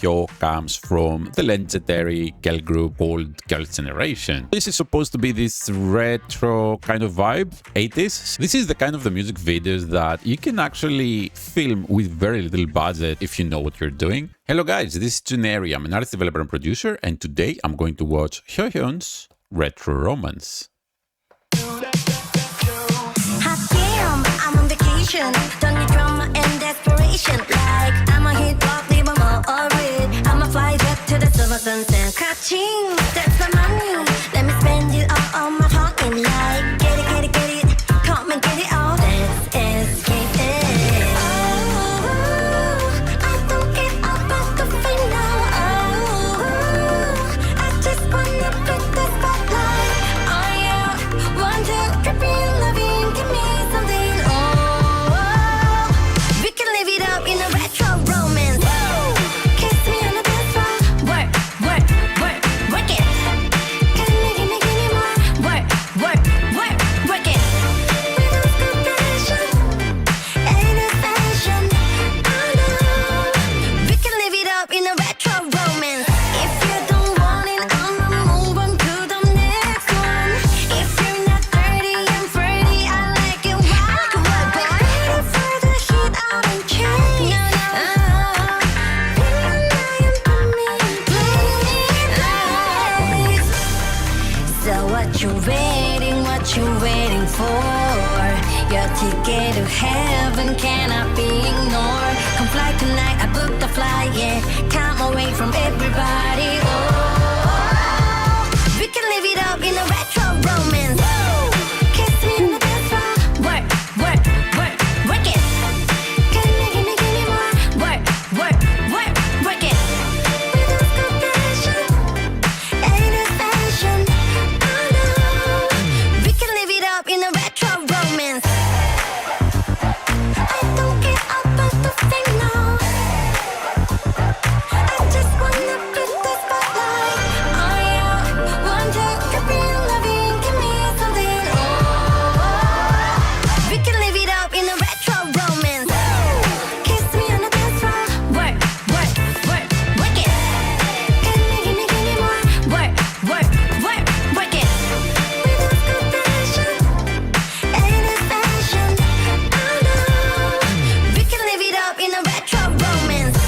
Hyo comes from the legendary girl group called Girls' Generation. This is supposed to be this retro kind of vibe, 80s. This is the kind of the music videos that you can actually film with very little budget if you know what you're doing. Hello guys, this is Juneri. I'm an artist, developer and producer, and today I'm going to watch Hyohyun's Retro Romance. Hot damn, I'm on vacation. Don't need drama and desperation. Like I'm a hit block, leave 'em all red. I'm a fly jet to the silver sunset. Catching, that's my money. Let me spend it all on my talking. Like get it, get it, get it. Come and get it all. Let's escape it. Oh, I don't get up at the final. Oh, I just wanna put the spotlight on you. Want to trip in loving, give me something. Oh, we can live it up in a retro romance. Kiss me on the dance floor. Work, work, work, work it. Give me more. Work, work, work, work it. Without compassion, ain't a fashion. Oh no, we can live it up in a retro romance. If you don't want it, I'ma move on to the next one. If you're not 30 and 30, I like it wild. Ready for the heat, I don't change. So what you waiting, what you waiting for? Your ticket to heaven cannot be ignored. Come fly tonight, I booked the flight, yeah. Come away from everybody, oh. We can live it up in a retro romance. Kiss me on the dance floor. Work, work, work, work it. Give me more. Work, work, work, work it. Without compassion, ain't a fashion. Oh no, we can live it up in a retro romance. I don't get up at the final. I just wanna put the spotlight on you. Want to trip in loving, give me something. Oh, we can live it up in a retro romance. Kiss me on the dance floor. Work, work, work, work it. Give me more. Work, work, work, work it. Without compassion, ain't a fashion. Oh no, we can live it up in a retro romance.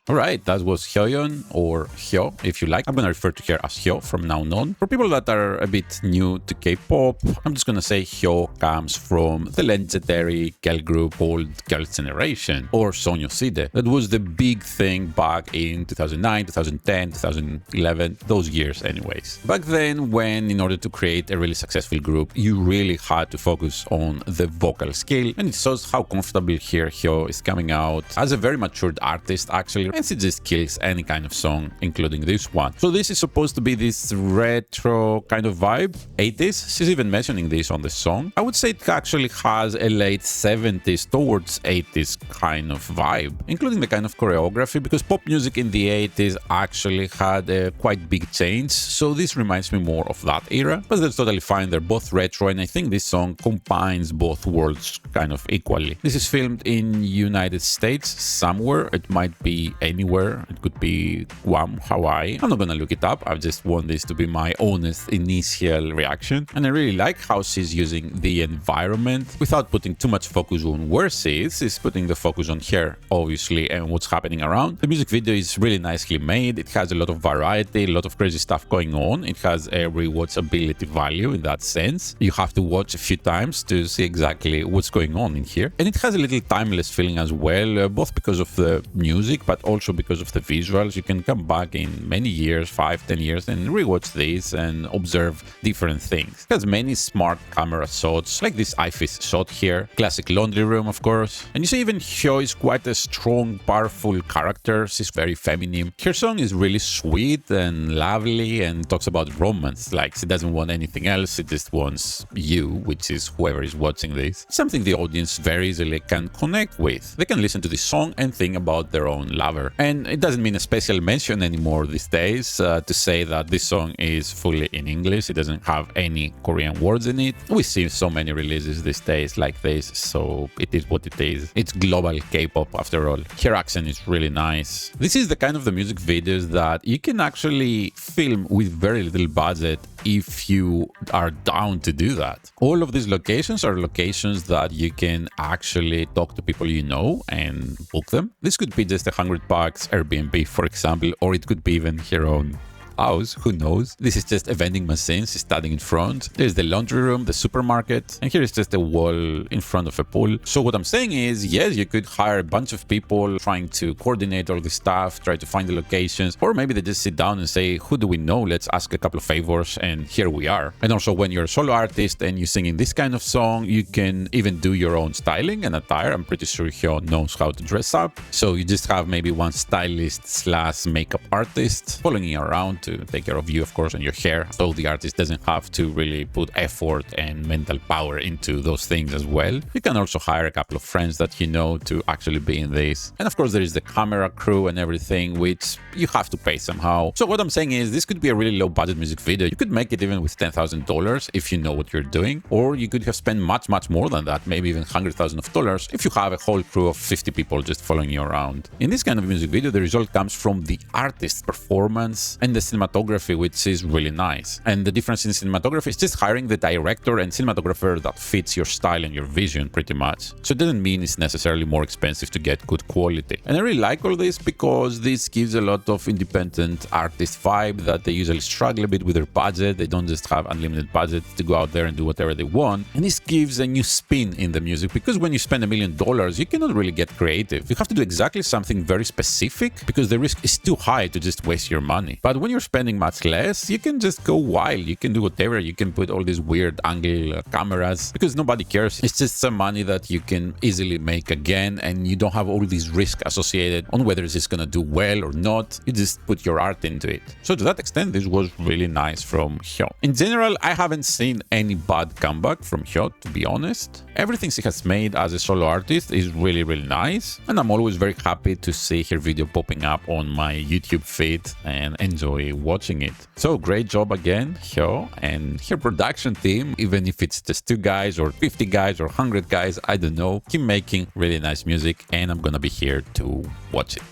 Alright, that was Hyohyun, or Hyo if you like. I'm gonna refer to her as Hyo from now on. For people that are a bit new to K-pop, I'm just gonna say Hyo comes from the legendary girl group called Girls' Generation, or Sonyoside. That was the big thing back in 2009, 2010, 2011, those years anyways. Back then, when in order to create a really successful group, you really had to focus on the vocal skill, and it shows how comfortable here Hyo is coming out as a very matured artist actually, and she just kills any kind of song, including this one. So this is supposed to be this retro kind of vibe, 80s. She's even mentioning this on the song. I would say it actually has a late 70s towards 80s kind of vibe, including the kind of choreography, because pop music in the 80s actually had a quite big change. So this reminds me more of that era, but that's totally fine. They're both retro, and I think this song combines both worlds kind of equally. This is filmed in United States somewhere. It might be anywhere. It could be Guam, Hawaii. I'm not gonna look it up. I just want this to be my honest initial reaction. And I really like how she's using the environment without putting too much focus on where she is. She's putting the focus on her, obviously, and what's happening around. The music video is really nicely made. It has a lot of variety, a lot of crazy stuff going on. It has a rewatchability value in that sense. You have to watch a few times to see exactly what's going on in here. And it has a little timeless feeling as well, both because of the music, but also because of the visuals. You can come back in many years, 5, 10 years, and rewatch this and observe different things. It has many smart camera shots, like this eyepiece shot here, classic laundry room, of course. And you see even Hyo is quite a strong, powerful character. She's very feminine. Her song is really sweet and lovely and talks about romance, like she doesn't want anything else, she just wants you, which is whoever is watching this. Something the audience very easily can connect with. They can listen to this song and think about their own lover cover. And it doesn't mean a special mention anymore these days to say that this song is fully in English. It doesn't have any Korean words in it. We see so many releases these days like this, so it is what it is. It's global K-pop after all. Her accent is really nice. This is the kind of the music videos that you can actually film with very little budget if you are down to do that. All of these locations are locations that you can actually talk to people you know and book them. This could be just $100 Airbnb, for example, or it could be even your own house, who knows. This is just a vending machine standing in front. There's the laundry room, the supermarket, and here is just a wall in front of a pool. So what I'm saying is, yes, you could hire a bunch of people trying to coordinate all this stuff, try to find the locations, or maybe they just sit down and say, who do we know? Let's ask a couple of favors, and here we are. And also when you're a solo artist and you're singing this kind of song, you can even do your own styling and attire. I'm pretty sure Hyo knows how to dress up. So you just have maybe one stylist / makeup artist following you around to take care of you, of course, and your hair. So the artist doesn't have to really put effort and mental power into those things as well. You can also hire a couple of friends that you know to actually be in this. And of course, there is the camera crew and everything, which you have to pay somehow. So what I'm saying is this could be a really low budget music video. You could make it even with $10,000 if you know what you're doing, or you could have spent much more than that, maybe even $100,000 if you have a whole crew of 50 people just following you around. In this kind of music video, the result comes from the artist's performance and the cinematography, which is really nice. And the difference in cinematography is just hiring the director and cinematographer that fits your style and your vision pretty much. So it doesn't mean it's necessarily more expensive to get good quality. And I really like all this because this gives a lot of independent artist vibe that they usually struggle a bit with their budget. They don't just have unlimited budget to go out there and do whatever they want. And this gives a new spin in the music, because when you spend $1 million, you cannot really get creative. You have to do exactly something very specific because the risk is too high to just waste your money. But when you're spending much less, you can just go wild. You can do whatever. You can put all these weird angle cameras because nobody cares. It's just some money that you can easily make again, and you don't have all these risks associated on whether it's gonna do well or not. You just put your art into it. So to that extent, this was really nice from Hyo. In general, I haven't seen any bad comeback from Hyo, to be honest. Everything she has made as a solo artist is really nice, and I'm always very happy to see her video popping up on my YouTube feed and enjoy watching it. So great job again, Hyo, and her production team, even if it's just 2 guys or 50 guys or 100 guys, I don't know, keep making really nice music, and I'm gonna be here to watch it.